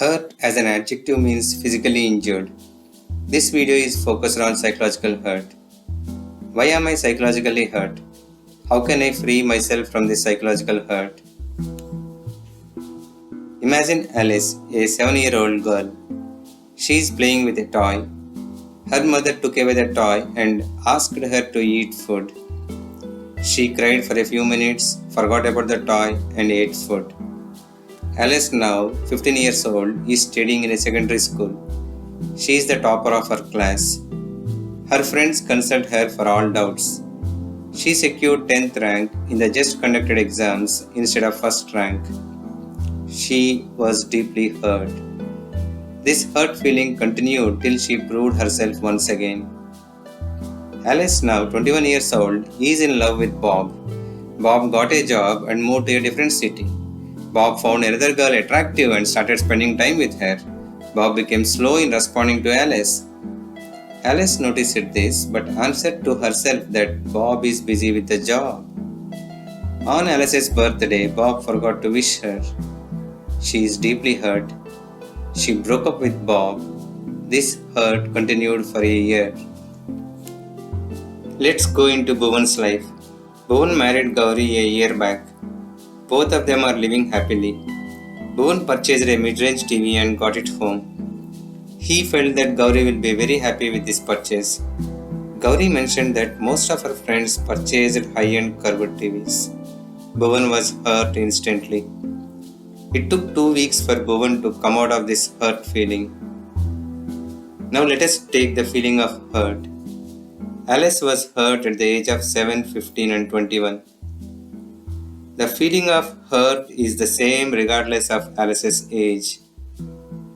Hurt as an adjective means physically injured. This video is focused on psychological hurt. Why am I psychologically hurt? How can I free myself from this psychological hurt? Imagine Alice, a 7-year-old girl. She is playing with a toy. Her mother took away the toy and asked her to eat food. She cried for a few minutes, forgot about the toy, and ate food. Alice, now 15 years old, is studying in a secondary school. She is the topper of her class. Her friends consult her for all doubts. She secured 10th rank in the just conducted exams instead of first rank. She was deeply hurt. This hurt feeling continued till she proved herself once again. Alice, now 21 years old, is in love with Bob. Bob got a job and moved to a different city. Bob found another girl attractive and started spending time with her. Bob became slow in responding to Alice. Alice noticed this but answered to herself that Bob is busy with the job. On Alice's birthday, Bob forgot to wish her. She is deeply hurt. She broke up with Bob. This hurt continued for a year. Let's go into Bhuvan's life. Bhuvan married Gauri a year back. Both of them are living happily. Bhuvan purchased a mid-range TV and got it home. He felt that Gauri will be very happy with this purchase. Gauri mentioned that most of her friends purchased high-end curved TVs. Bhuvan was hurt instantly. It took 2 weeks for Bhuvan to come out of this hurt feeling. Now let us take the feeling of hurt. Alice was hurt at the age of 7, 15 and 21. The feeling of hurt is the same regardless of Alice's age.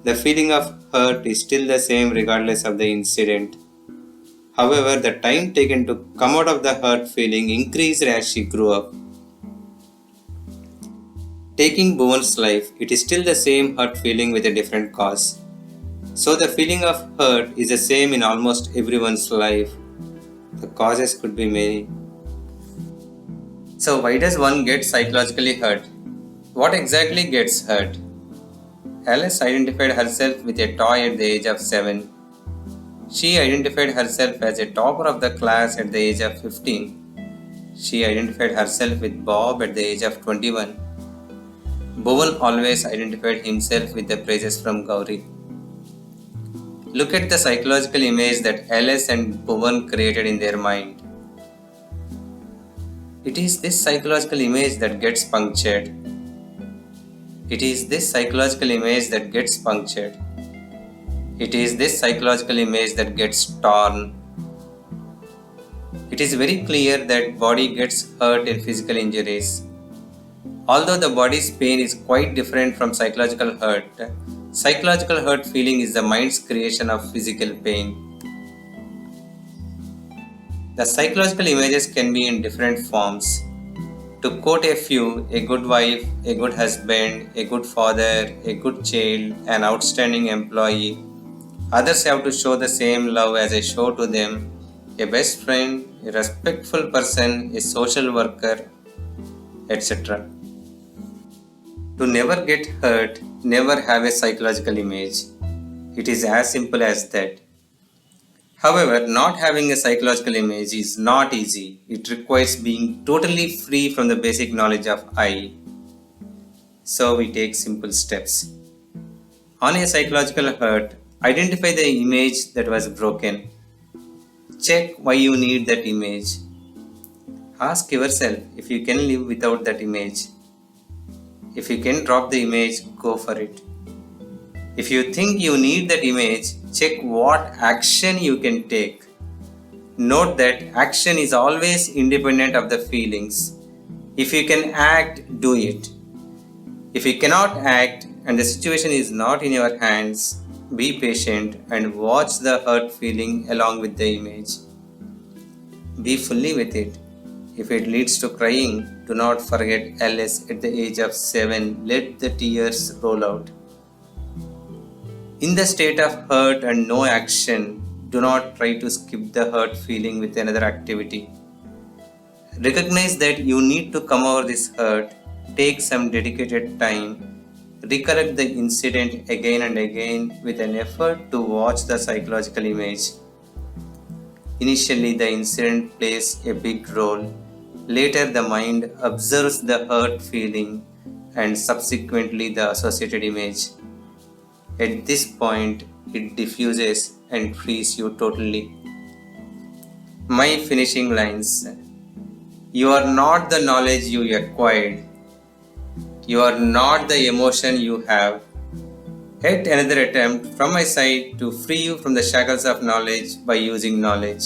The feeling of hurt is still the same regardless of the incident. However, the time taken to come out of the hurt feeling increased as she grew up. Taking Bhuvan's life, it is still the same hurt feeling with a different cause. So the feeling of hurt is the same in almost everyone's life. The causes could be many. So why does one get psychologically hurt? What exactly gets hurt? Alice identified herself with a toy at the age of 7. She identified herself as a topper of the class at the age of 15. She identified herself with Bob at the age of 21. Bhuvan always identified himself with the praises from Gauri. Look at the psychological image that Alice and Bhuvan created in their mind. It is this psychological image that gets punctured. It is this psychological image that gets punctured. It is this psychological image that gets torn. It is very clear that body gets hurt in physical injuries. Although the body's pain is quite different from psychological hurt feeling is the mind's creation of physical pain. The psychological images can be in different forms. To quote a few, a good wife, a good husband, a good father, a good child, an outstanding employee. Others have to show the same love as I show to them, a best friend, a respectful person, a social worker, etc. To never get hurt, never have a psychological image. It is as simple as that. However, not having a psychological image is not easy. It requires being totally free from the basic knowledge of I. So we take simple steps. On a psychological hurt, identify the image that was broken. Check why you need that image. Ask yourself if you can live without that image. If you can drop the image, go for it. If you think you need that image, check what action you can take. Note that action is always independent of the feelings. If you can act, do it. If you cannot act and the situation is not in your hands, be patient and watch the hurt feeling along with the image. Be fully with it. If it leads to crying, do not forget Alice at the age of 7. Let the tears roll out. In the state of hurt and no action, do not try to skip the hurt feeling with another activity. Recognize that you need to come over this hurt. Take some dedicated time. recollect the incident again and again with an effort to watch the psychological image. Initially, the incident plays a big role. Later, the mind observes the hurt feeling and subsequently the associated image. At this point, it diffuses and frees you totally. My finishing lines: you are not the knowledge you acquired. You are not the emotion you have. Yet another attempt from my side to free you from the shackles of knowledge by using knowledge.